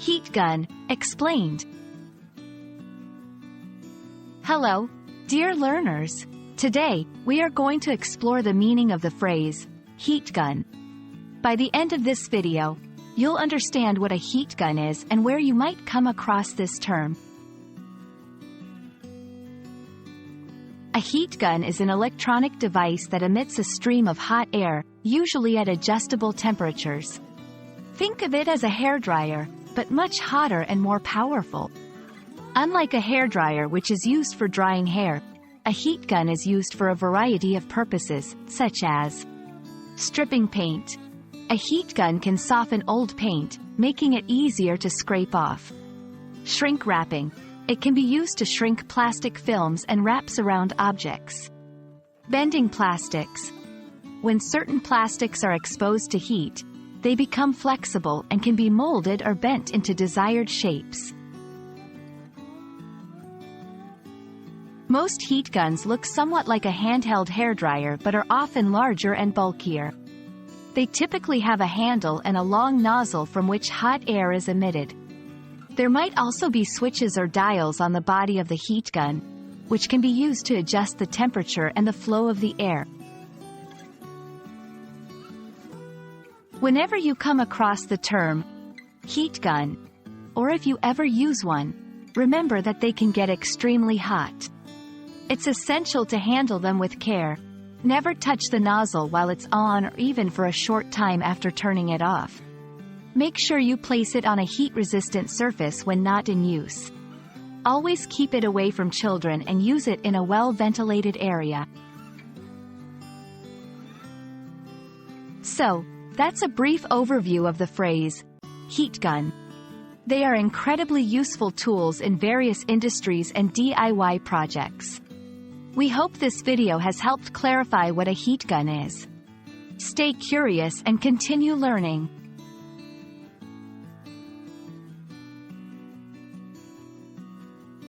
Heat gun, explained. Hello, dear learners. Today, we are going to explore the meaning of the phrase, heat gun. By the end of this video, you'll understand what a heat gun is and where you might come across this term. A heat gun is an electronic device that emits a stream of hot air, usually at adjustable temperatures. Think of it as a hairdryer, but much hotter and more powerful. Unlike a hairdryer, which is used for drying hair, a heat gun is used for a variety of purposes, such as stripping paint. A heat gun can soften old paint, making it easier to scrape off. Shrink wrapping. It can be used to shrink plastic films and wraps around objects. Bending plastics. When certain plastics are exposed to heat, they become flexible and can be molded or bent into desired shapes. Most heat guns look somewhat like a handheld hairdryer but are often larger and bulkier. They typically have a handle and a long nozzle from which hot air is emitted. There might also be switches or dials on the body of the heat gun, which can be used to adjust the temperature and the flow of the air. Whenever you come across the term heat gun, or if you ever use one, remember that they can get extremely hot. It's essential to handle them with care. Never touch the nozzle while it's on or even for a short time after turning it off. Make sure you place it on a heat-resistant surface when not in use. Always keep it away from children and use it in a well-ventilated area. So, that's a brief overview of the phrase, heat gun. They are incredibly useful tools in various industries and DIY projects. We hope this video has helped clarify what a heat gun is. Stay curious and continue learning.